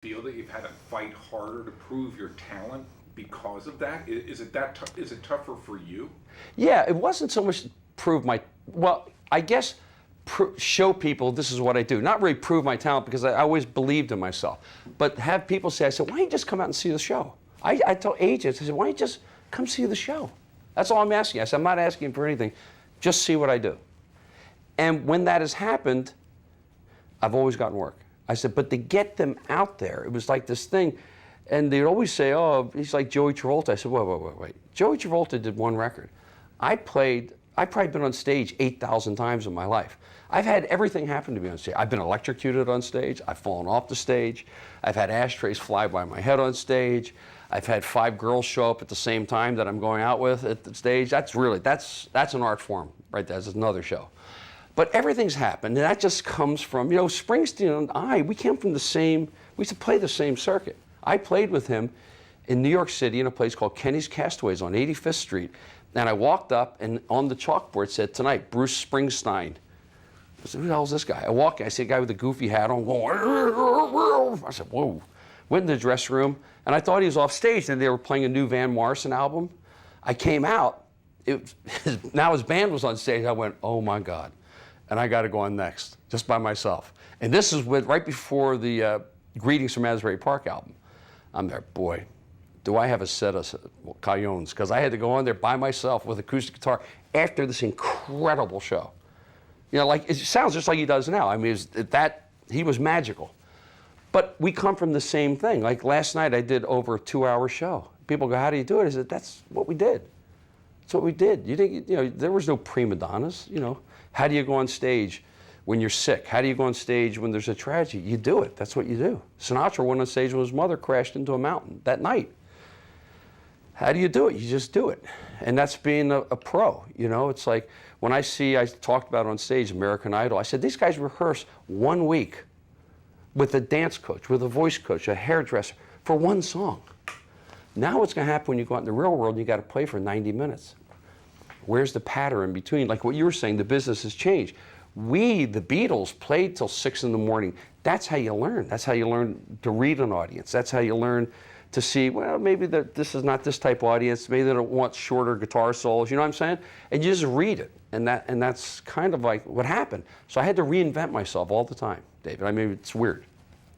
feel that you've had to fight harder to prove your talent because of that? Is it that is it tougher for you? Yeah, it wasn't so much prove my, well, I guess show people this is what I do. Not really prove my talent because I always believed in myself. But have people say, I said, why don't you just come out and see the show? I tell agents, I said, why don't you just come see the show? That's all I'm asking. I said, I'm not asking for anything. Just see what I do. And when that has happened, I've always gotten work. I said, but to get them out there, it was like this thing. And they'd always say, oh, he's like Joey Travolta. I said, wait. Joey Travolta did one record. I've probably been on stage 8,000 times in my life. I've had everything happen to me on stage. I've been electrocuted on stage. I've fallen off the stage. I've had ashtrays fly by my head on stage. I've had 5 girls show up at the same time that I'm going out with at the stage. That's an art form right there. That's another show. But everything's happened, and that just comes from, Springsteen and we came from the same, we used to play the same circuit. I played with him in New York City in a place called Kenny's Castaways on 85th Street. And I walked up, and on the chalkboard said, tonight, Bruce Springsteen. I said, who the hell is this guy? I walk in, I see a guy with a goofy hat on going, I said, whoa. Went in the dressing room, and I thought he was off stage, and they were playing a new Van Morrison album. I came out, now his band was on stage. I went, oh my God. And I got to go on next, just by myself. And this is right before the Greetings from Asbury Park album. I'm there, boy, do I have a set of Cajones? Because I had to go on there by myself with acoustic guitar after this incredible show. Like it sounds just like he does now. I mean, he was magical. But we come from the same thing. Like last night, I did over a 2-hour show. People go, how do you do it? I said, that's what we did. That's what we did. You think, there was no prima donnas, How do you go on stage when you're sick? How do you go on stage when there's a tragedy? You do it. That's what you do. Sinatra went on stage when his mother crashed into a mountain that night. How do you do it? You just do it. And that's being a pro, It's like when I talked about on stage, American Idol, I said, these guys rehearse 1 week with a dance coach, with a voice coach, a hairdresser, for one song. Now what's going to happen when you go out in the real world and you got to play for 90 minutes? Where's the pattern in between? Like what you were saying, the business has changed. We, the Beatles, played till 6 in the morning. That's how you learn. That's how you learn to read an audience. That's how you learn to see, well, maybe this is not this type of audience. Maybe they don't want shorter guitar solos. You know what I'm saying? And you just read it. And that's kind of like what happened. So I had to reinvent myself all the time, David. I mean, it's weird.